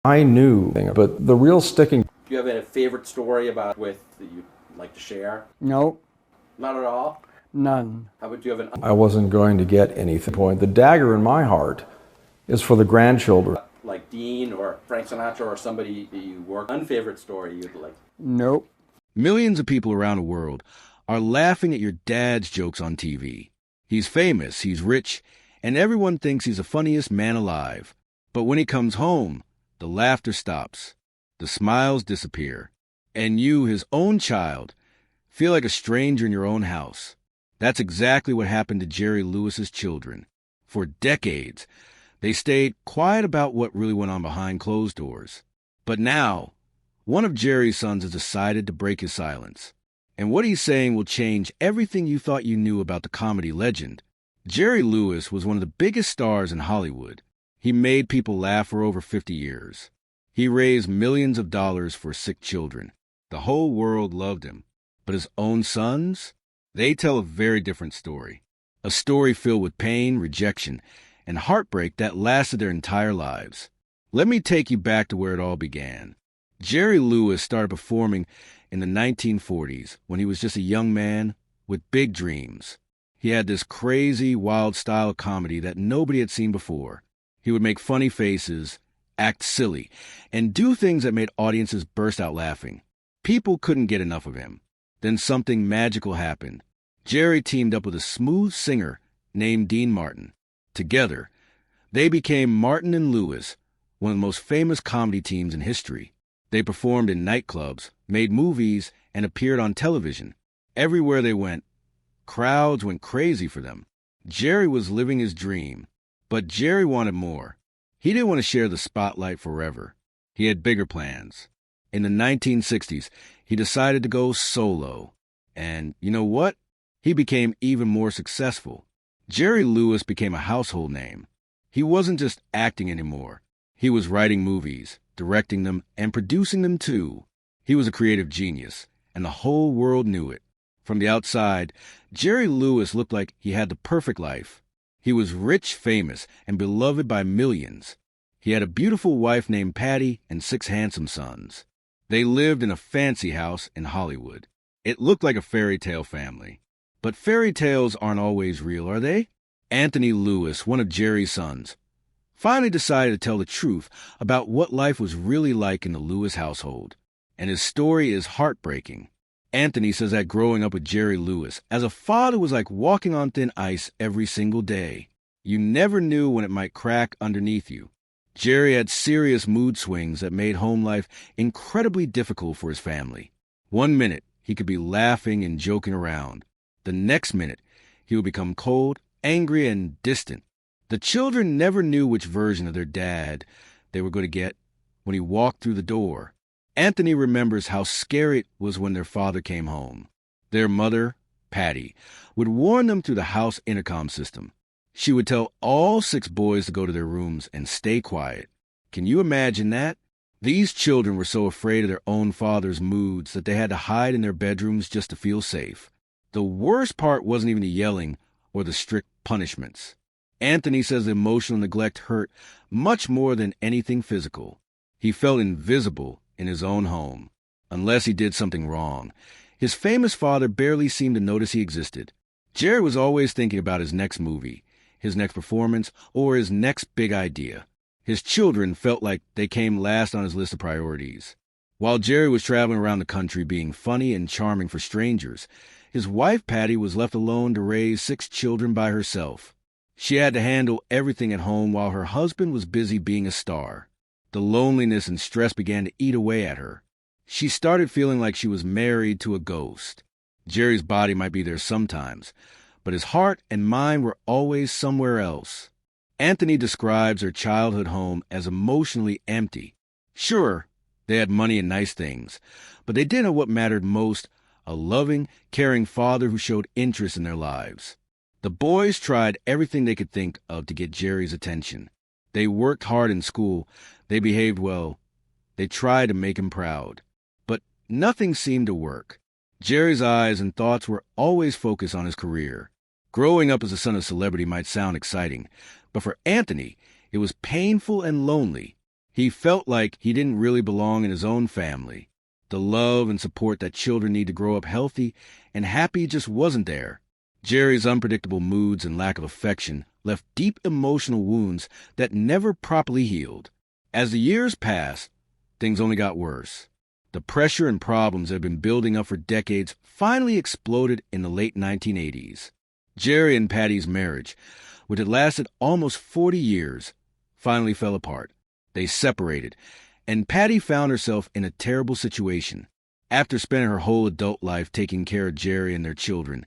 I knew, but the real sticking. Do you have a favorite story about with that you'd like to share? Nope, Not at all. none. How about do you have an I wasn't going to get anything. Point. The dagger in my heart is for the grandchildren. like Dean or Frank Sinatra or somebody that you work unfavorite story you'd like? Nope. Millions of people around the world are laughing at your dad's jokes on TV. He's famous, he's rich, and everyone thinks he's the funniest man alive. But when he comes home, the laughter stops, the smiles disappear, and you, his own child, feel like a stranger in your own house. That's exactly what happened to Jerry Lewis's children. For decades, they stayed quiet about what really went on behind closed doors. But now, one of Jerry's sons has decided to break his silence. And what he's saying will change everything you thought you knew about the comedy legend. Jerry Lewis was one of the biggest stars in Hollywood. He made people laugh for over 50 years. He raised millions of dollars for sick children. The whole world loved him. But his own sons? They tell a very different story. A story filled with pain, rejection, and heartbreak that lasted their entire lives. Let me take you back to where it all began. Jerry Lewis started performing in the 1940s when he was just a young man with big dreams. He had this crazy, wild style of comedy that nobody had seen before. He would make funny faces, act silly, and do things that made audiences burst out laughing. People couldn't get enough of him. Then something magical happened. Jerry teamed up with a smooth singer named Dean Martin. Together, they became Martin and Lewis, one of the most famous comedy teams in history. They performed in nightclubs, made movies, and appeared on television. Everywhere they went, crowds went crazy for them. Jerry was living his dream, but Jerry wanted more. He didn't want to share the spotlight forever. He had bigger plans. In the 1960s, he decided to go solo. And you know what? He became even more successful. Jerry Lewis became a household name. He wasn't just acting anymore. He was writing movies, directing them, and producing them too. He was a creative genius, and the whole world knew it. From the outside, Jerry Lewis looked like he had the perfect life. He was rich, famous, and beloved by millions. He had a beautiful wife named Patty and 6 handsome sons. They lived in a fancy house in Hollywood. It looked like a fairy tale family. But fairy tales aren't always real, are they? Anthony Lewis, one of Jerry's sons, finally decided to tell the truth about what life was really like in the Lewis household. And his story is heartbreaking. Anthony says that growing up with Jerry Lewis as a father was like walking on thin ice every single day. You never knew when it might crack underneath you. Jerry had serious mood swings that made home life incredibly difficult for his family. One minute, he could be laughing and joking around. The next minute, he would become cold, angry, and distant. The children never knew which version of their dad they were going to get when he walked through the door. Anthony remembers how scary it was when their father came home. Their mother, Patty, would warn them through the house intercom system. She would tell all 6 boys to go to their rooms and stay quiet. Can you imagine that? These children were so afraid of their own father's moods that they had to hide in their bedrooms just to feel safe. The worst part wasn't even the yelling or the strict punishments. Anthony says the emotional neglect hurt much more than anything physical. He felt invisible in his own home. Unless he did something wrong, his famous father barely seemed to notice he existed. Jerry was always thinking about his next movie, his next performance, or his next big idea. His children felt like they came last on his list of priorities. While Jerry was traveling around the country being funny and charming for strangers, his wife Patty was left alone to raise 6 children by herself. She had to handle everything at home while her husband was busy being a star. The loneliness and stress began to eat away at her. She started feeling like she was married to a ghost. Jerry's body might be there sometimes, but his heart and mind were always somewhere else. Anthony describes her childhood home as emotionally empty. Sure, they had money and nice things, but they didn't know what mattered most: a loving, caring father who showed interest in their lives. The boys tried everything they could think of to get Jerry's attention. They worked hard in school. They behaved well. They tried to make him proud. But nothing seemed to work. Jerry's eyes and thoughts were always focused on his career. Growing up as the son of celebrity might sound exciting, but for Anthony, it was painful and lonely. He felt like he didn't really belong in his own family. The love and support that children need to grow up healthy and happy just wasn't there. Jerry's unpredictable moods and lack of affection left deep emotional wounds that never properly healed. As the years passed, things only got worse. The pressure and problems that had been building up for decades finally exploded in the late 1980s. Jerry and Patty's marriage, which had lasted almost 40 years, finally fell apart. They separated, and Patty found herself in a terrible situation. After spending her whole adult life taking care of Jerry and their children,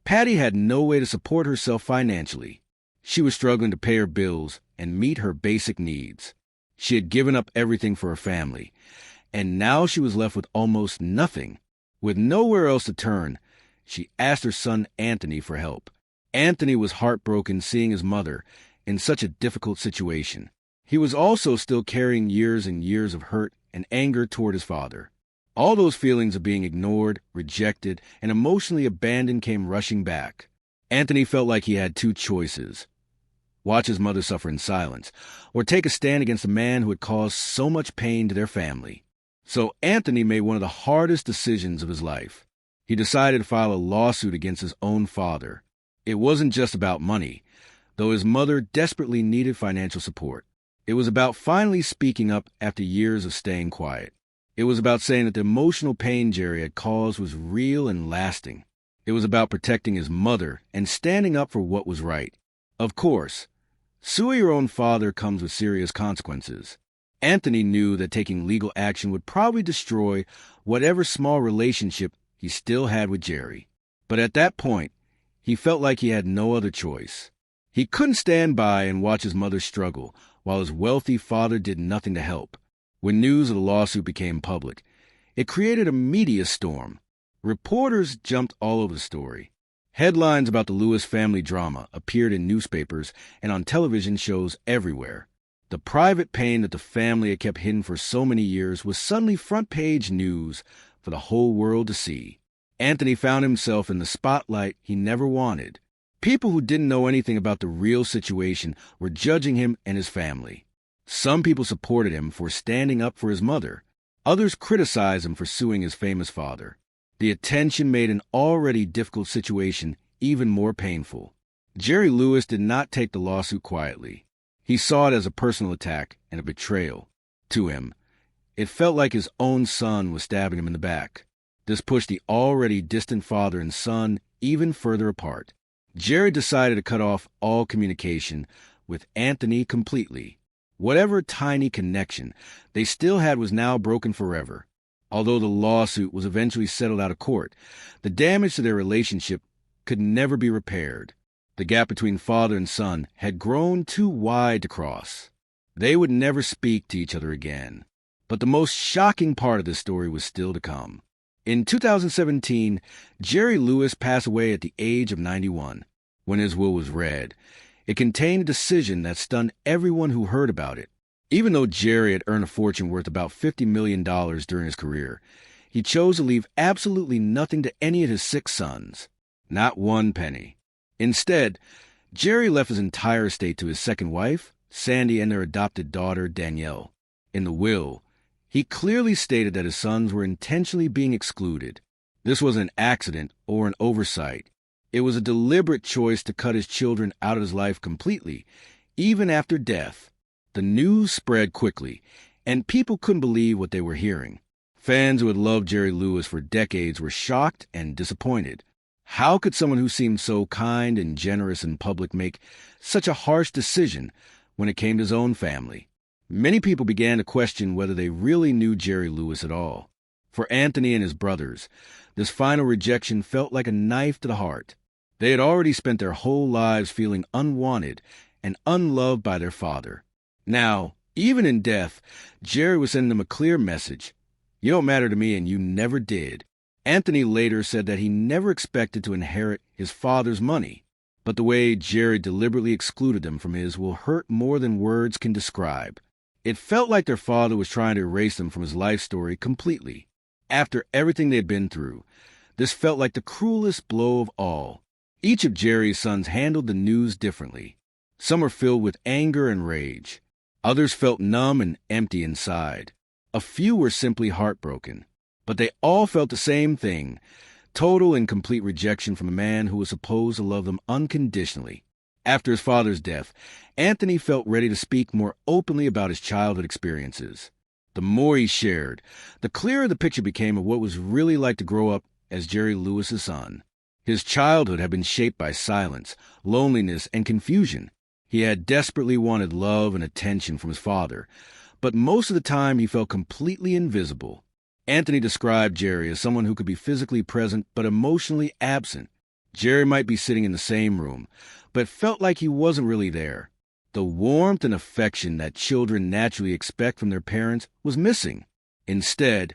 Patty had no way to support herself financially. She was struggling to pay her bills and meet her basic needs. She had given up everything for her family, and now she was left with almost nothing. With nowhere else to turn, she asked her son Anthony for help. Anthony was heartbroken seeing his mother in such a difficult situation. He was also still carrying years and years of hurt and anger toward his father. All those feelings of being ignored, rejected, and emotionally abandoned came rushing back. Anthony felt like he had two choices: watch his mother suffer in silence, or take a stand against a man who had caused so much pain to their family. So Anthony made one of the hardest decisions of his life. He decided to file a lawsuit against his own father. It wasn't just about money, though his mother desperately needed financial support. It was about finally speaking up after years of staying quiet. It was about saying that the emotional pain Jerry had caused was real and lasting. It was about protecting his mother and standing up for what was right. Of course, suing your own father comes with serious consequences. Anthony knew that taking legal action would probably destroy whatever small relationship he still had with Jerry. But at that point, he felt like he had no other choice. He couldn't stand by and watch his mother struggle while his wealthy father did nothing to help. When news of the lawsuit became public, it created a media storm. Reporters jumped all over the story. Headlines about the Lewis family drama appeared in newspapers and on television shows everywhere. The private pain that the family had kept hidden for so many years was suddenly front-page news for the whole world to see. Anthony found himself in the spotlight he never wanted. People who didn't know anything about the real situation were judging him and his family. Some people supported him for standing up for his mother. Others criticized him for suing his famous father. The attention made an already difficult situation even more painful. Jerry Lewis did not take the lawsuit quietly. He saw it as a personal attack and a betrayal. To him, it felt like his own son was stabbing him in the back. This pushed the already distant father and son even further apart. Jerry decided to cut off all communication with Anthony completely. Whatever tiny connection they still had was now broken forever. Although the lawsuit was eventually settled out of court, the damage to their relationship could never be repaired. The gap between father and son had grown too wide to cross. They would never speak to each other again. But the most shocking part of this story was still to come. In 2017, Jerry Lewis passed away at the age of 91. When his will was read, it contained a decision that stunned everyone who heard about it. Even though Jerry had earned a fortune worth about $50 million during his career, he chose to leave absolutely nothing to any of his 6 sons. Not one penny. Instead, Jerry left his entire estate to his second wife, Sandy, and their adopted daughter, Danielle. In the will, he clearly stated that his sons were intentionally being excluded. This wasn't an accident or an oversight. It was a deliberate choice to cut his children out of his life completely, even after death. The news spread quickly, and people couldn't believe what they were hearing. Fans who had loved Jerry Lewis for decades were shocked and disappointed. How could someone who seemed so kind and generous in public make such a harsh decision when it came to his own family? Many people began to question whether they really knew Jerry Lewis at all. For Anthony and his brothers, this final rejection felt like a knife to the heart. They had already spent their whole lives feeling unwanted and unloved by their father. Now, even in death, Jerry was sending them a clear message: "You don't matter to me, and you never did." Anthony later said that he never expected to inherit his father's money, but the way Jerry deliberately excluded them from his will hurt more than words can describe. It felt like their father was trying to erase them from his life story completely. After everything they had been through, this felt like the cruelest blow of all. Each of Jerry's sons handled the news differently. Some were filled with anger and rage. Others felt numb and empty inside. A few were simply heartbroken. But they all felt the same thing: total and complete rejection from a man who was supposed to love them unconditionally. After his father's death, Anthony felt ready to speak more openly about his childhood experiences. The more he shared, the clearer the picture became of what it was really like to grow up as Jerry Lewis's son. His childhood had been shaped by silence, loneliness, and confusion. He had desperately wanted love and attention from his father, but most of the time he felt completely invisible. Anthony described Jerry as someone who could be physically present but emotionally absent. Jerry might be sitting in the same room, but felt like he wasn't really there. The warmth and affection that children naturally expect from their parents was missing. Instead,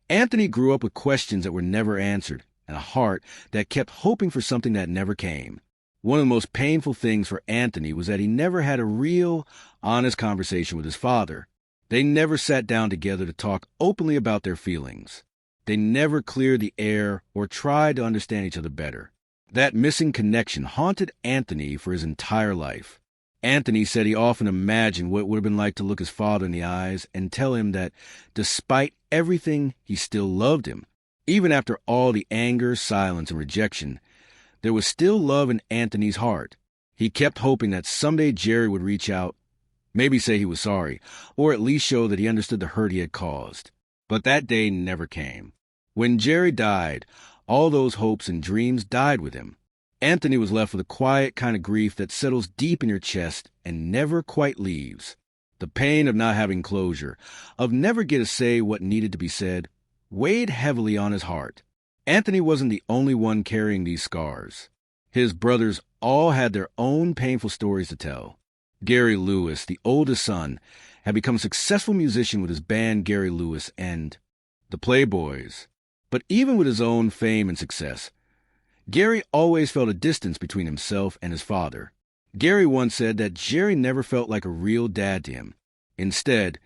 Anthony grew up with questions that were never answered and a heart that kept hoping for something that never came. One of the most painful things for Anthony was that he never had a real, honest conversation with his father. They never sat down together to talk openly about their feelings. They never cleared the air or tried to understand each other better. That missing connection haunted Anthony for his entire life. Anthony said he often imagined what it would have been like to look his father in the eyes and tell him that, despite everything, he still loved him. Even after all the anger, silence, and rejection, there was still love in Anthony's heart. He kept hoping that someday Jerry would reach out, maybe say he was sorry, or at least show that he understood the hurt he had caused. But that day never came. When Jerry died, all those hopes and dreams died with him. Anthony was left with a quiet kind of grief that settles deep in your chest and never quite leaves. The pain of not having closure, of never getting to say what needed to be said, weighed heavily on his heart. Anthony wasn't the only one carrying these scars. His brothers all had their own painful stories to tell. Gary Lewis, the oldest son, had become a successful musician with his band Gary Lewis and the Playboys. But even with his own fame and success, Gary always felt a distance between himself and his father. Gary once said that Jerry never felt like a real dad to him. Instead,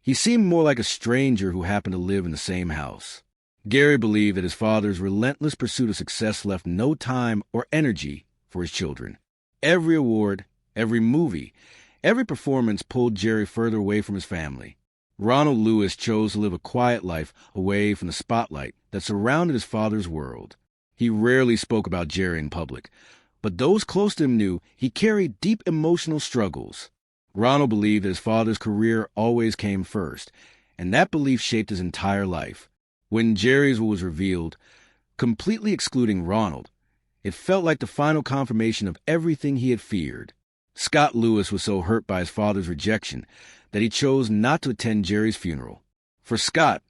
he seemed more like a stranger who happened to live in the same house. Gary believed that his father's relentless pursuit of success left no time or energy for his children. Every award, every movie, every performance pulled Jerry further away from his family. Ronald Lewis chose to live a quiet life away from the spotlight that surrounded his father's world. He rarely spoke about Jerry in public, but those close to him knew he carried deep emotional struggles. Ronald believed that his father's career always came first, and that belief shaped his entire life. When Jerry's will was revealed, completely excluding Ronald, it felt like the final confirmation of everything he had feared. Scott Lewis was so hurt by his father's rejection that he chose not to attend Jerry's funeral. For Scott,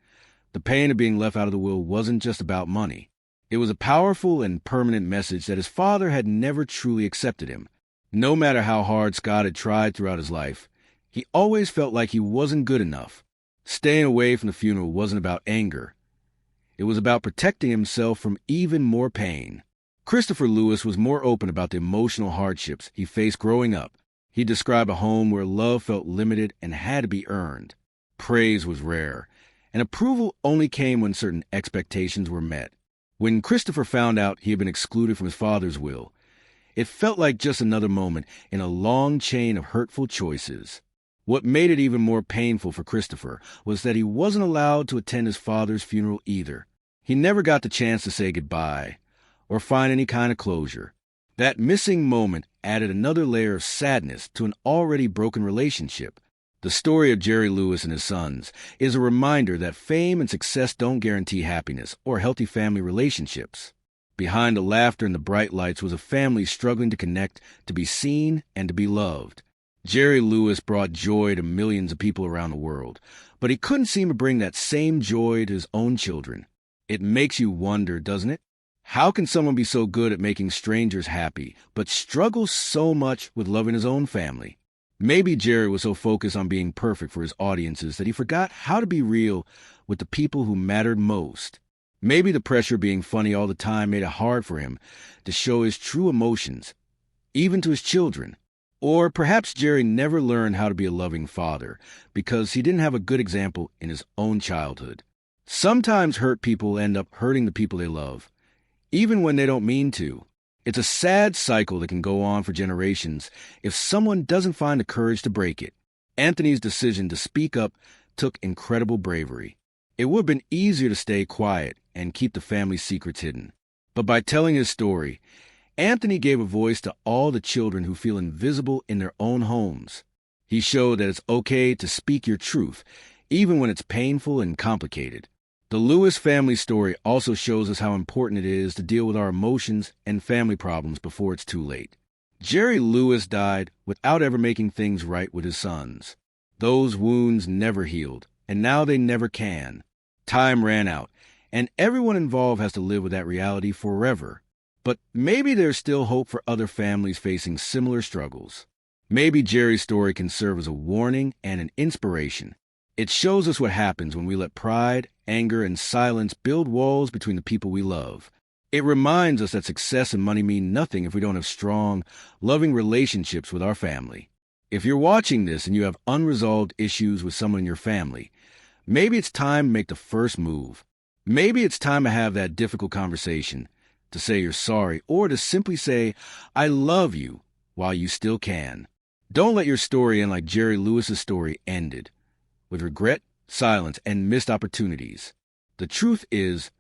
the pain of being left out of the will wasn't just about money. It was a powerful and permanent message that his father had never truly accepted him. No matter how hard Scott had tried throughout his life, he always felt like he wasn't good enough. Staying away from the funeral wasn't about anger. It was about protecting himself from even more pain. Christopher Lewis was more open about the emotional hardships he faced growing up. He described a home where love felt limited and had to be earned. Praise was rare, and approval only came when certain expectations were met. When Christopher found out he had been excluded from his father's will, it felt like just another moment in a long chain of hurtful choices. What made it even more painful for Christopher was that he wasn't allowed to attend his father's funeral either. He never got the chance to say goodbye or find any kind of closure. That missing moment added another layer of sadness to an already broken relationship. The story of Jerry Lewis and his sons is a reminder that fame and success don't guarantee happiness or healthy family relationships. Behind the laughter and the bright lights was a family struggling to connect, to be seen, and to be loved. Jerry Lewis brought joy to millions of people around the world, but he couldn't seem to bring that same joy to his own children. It makes you wonder, doesn't it? How can someone be so good at making strangers happy, but struggle so much with loving his own family? Maybe Jerry was so focused on being perfect for his audiences that he forgot how to be real with the people who mattered most. Maybe the pressure of being funny all the time made it hard for him to show his true emotions, even to his children. Or perhaps Jerry never learned how to be a loving father because he didn't have a good example in his own childhood. Sometimes hurt people end up hurting the people they love, even when they don't mean to. It's a sad cycle that can go on for generations if someone doesn't find the courage to break it. Anthony's decision to speak up took incredible bravery. It would have been easier to stay quiet and keep the family's secrets hidden. But by telling his story, Anthony gave a voice to all the children who feel invisible in their own homes. He showed that it's okay to speak your truth, even when it's painful and complicated. The Lewis family story also shows us how important it is to deal with our emotions and family problems before it's too late. Jerry Lewis died without ever making things right with his sons. Those wounds never healed, and now they never can. Time ran out, and everyone involved has to live with that reality forever. But maybe there's still hope for other families facing similar struggles. Maybe Jerry's story can serve as a warning and an inspiration. It shows us what happens when we let pride, anger, and silence build walls between the people we love. It reminds us that success and money mean nothing if we don't have strong, loving relationships with our family. If you're watching this and you have unresolved issues with someone in your family, maybe it's time to make the first move. Maybe it's time to have that difficult conversation, to say you're sorry, or to simply say, I love you, while you still can. Don't let your story end like Jerry Lewis's story ended, with regret, silence, and missed opportunities. The truth is,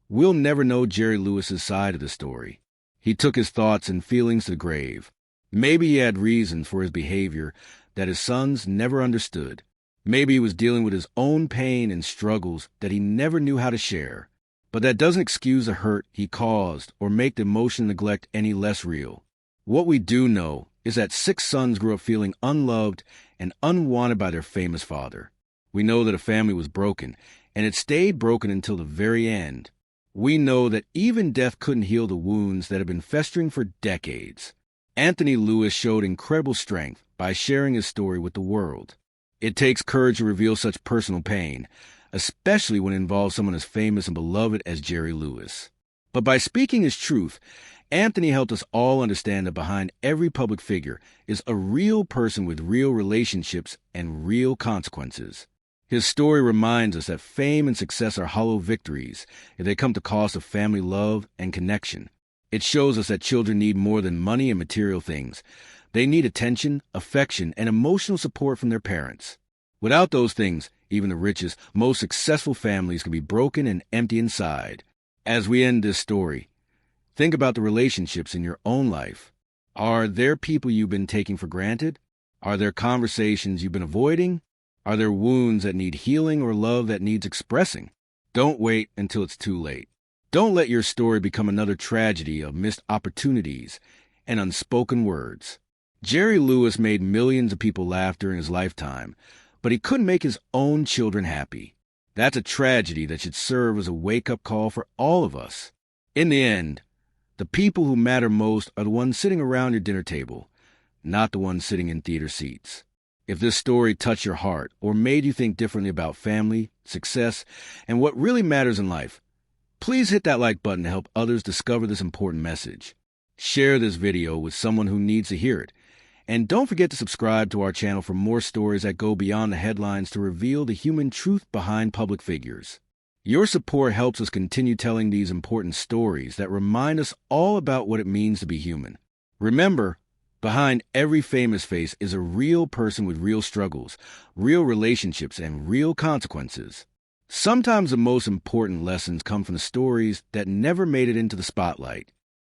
we'll never know Jerry Lewis's side of the story. He took his thoughts and feelings to the grave. Maybe he had reasons for his behavior that his sons never understood. Maybe he was dealing with his own pain and struggles that he never knew how to share. But that doesn't excuse the hurt he caused or make the emotional neglect any less real. What we do know is that 6 sons grew up feeling unloved and unwanted by their famous father. We know that a family was broken, and it stayed broken until the very end. We know that even death couldn't heal the wounds that have been festering for decades. Anthony Lewis showed incredible strength by sharing his story with the world. It takes courage to reveal such personal pain, especially when it involves someone as famous and beloved as Jerry Lewis. But by speaking his truth, Anthony helped us all understand that behind every public figure is a real person with real relationships and real consequences. His story reminds us that fame and success are hollow victories if they come to cost of family love and connection. It shows us that children need more than money and material things. They need attention, affection, and emotional support from their parents. Without those things, even the richest, most successful families can be broken and empty inside. As we end this story, think about the relationships in your own life. Are there people you've been taking for granted? Are there conversations you've been avoiding? Are there wounds that need healing or love that needs expressing? Don't wait until it's too late. Don't let your story become another tragedy of missed opportunities and unspoken words. Jerry Lewis made millions of people laugh during his lifetime, but he couldn't make his own children happy. That's a tragedy that should serve as a wake-up call for all of us. In the end, the people who matter most are the ones sitting around your dinner table, not the ones sitting in theater seats. If this story touched your heart or made you think differently about family, success, and what really matters in life, please hit that like button to help others discover this important message. Share this video with someone who needs to hear it. And don't forget to subscribe to our channel for more stories that go beyond the headlines to reveal the human truth behind public figures. Your support helps us continue telling these important stories that remind us all about what it means to be human. Remember, behind every famous face is a real person with real struggles, real relationships, and real consequences. Sometimes the most important lessons come from the stories that never made it into the spotlight.